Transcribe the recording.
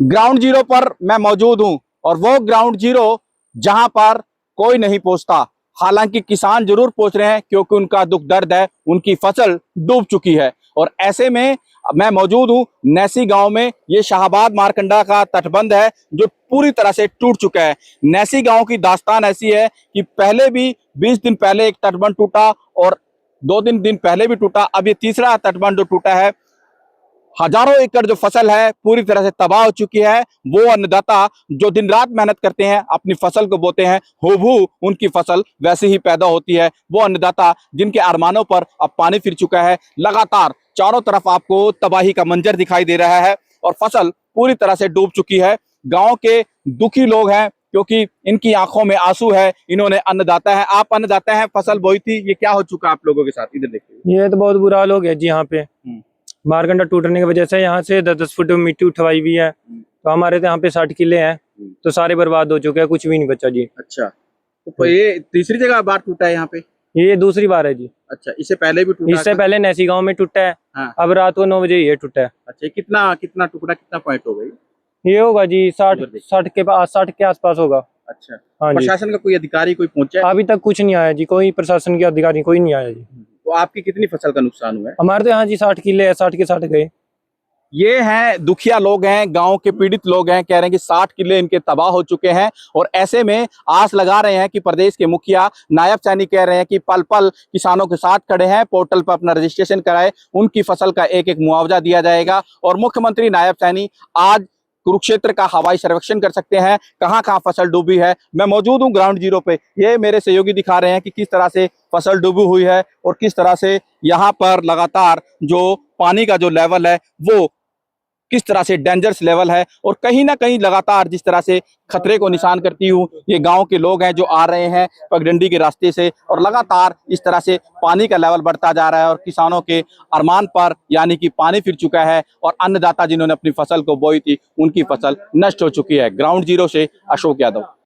Ground zero पर मैं मौजूद हूं और वो ग्राउंड जीरो जहां पर कोई नहीं पहुंचता। हालांकि किसान जरूर पहुंच रहे हैं क्योंकि उनका दुख दर्द है, उनकी फसल डूब चुकी है। और ऐसे में मैं मौजूद हूं नैसी गांव में। ये शाहबाद मारकंडा का तटबंध है जो पूरी तरह से टूट चुका है। नैसी गांव की दास्तान ऐसी है कि पहले भी 20 दिन पहले एक तटबंध टूटा और 2 दिन पहले भी टूटा। अब ये तीसरा तटबंध जो टूटा है। हजारों एकड़ जो फसल है पूरी तरह से तबाह हो चुकी है। वो अन्नदाता जो दिन रात मेहनत करते हैं, अपनी फसल को बोते हैं, हूबहू उनकी फसल वैसे ही पैदा होती है। वो अन्नदाता जिनके अरमानों पर अब पानी फिर चुका है। लगातार चारों तरफ आपको तबाही का मंजर दिखाई दे रहा है और फसल पूरी तरह से डूब चुकी है। गांव के दुखी लोग हैं क्योंकि इनकी आंखों में आंसू है। इन्होंने अन्नदाता है, आप अन्नदाता हैं, फसल बोई थी, ये क्या हो चुका आप लोगों के साथ? इधर देखिए, ये तो बहुत बुरा हाल हो गया जी। यहाँ पे मारकंडा टूटने की वजह से यहाँ से 10-10 फुट मिट्टी उठवाई हुई है। तो हमारे तो यहाँ पे 60 किले हैं, तो सारे बर्बाद हो चुके हैं, कुछ भी नहीं बचा जी। अच्छा, तो ये तीसरी जगह बार टूटा है यहाँ पे? ये दूसरी बार है जी। अच्छा, इससे पहले भी टूटा? इससे पहले नैसी गांव में टूटा है। हाँ। अब रात को 9 बजे ये टूटा है। अच्छा, कितना कितना टुकड़ा, कितना पॉइंट हो गई? ये होगा जी 60 के आसपास होगा। अच्छा, हाँ जी। प्रशासन का कोई अधिकारी कोई पहुंचा? अभी तक कुछ नहीं आया जी, कोई प्रशासन के अधिकारी कोई नहीं आया जी। तो आपकी कितनी फसल का नुकसान हुआ है? हमारे तो यहाँ जी 60 किले है, 60 के 60 गए। ये हैं दुखिया लोग हैं, गांव के पीड़ित लोग हैं, कह रहे हैं कि 60 किले इनके तबाह हो चुके हैं। और ऐसे में आस लगा रहे हैं कि प्रदेश के मुखिया नायब सैनी कह रहे हैं कि पल पल किसानों के साथ खड़े हैं, पोर्टल पर अपना रजिस्ट्रेशन कराए, उनकी फसल का एक एक मुआवजा दिया जाएगा। और मुख्यमंत्री नायब सैनी आज कुरुक्षेत्र का हवाई सर्वेक्षण कर सकते हैं, कहां कहां फसल डूबी है। मैं मौजूद हूं ग्राउंड जीरो पे। ये मेरे सहयोगी दिखा रहे हैं कि किस तरह से फसल डूबी हुई है और किस तरह से यहाँ पर लगातार जो पानी का जो लेवल है वो किस तरह से डेंजरस लेवल है। और कहीं ना कहीं लगातार जिस तरह से खतरे को निशान करती हूँ, ये गांव के लोग हैं जो आ रहे हैं पगडंडी के रास्ते से, और लगातार इस तरह से पानी का लेवल बढ़ता जा रहा है और किसानों के अरमान पर यानी कि पानी फिर चुका है और अन्नदाता जिन्होंने अपनी फसल को बोई थी उनकी फसल नष्ट हो चुकी है। ग्राउंड जीरो से अशोक यादव।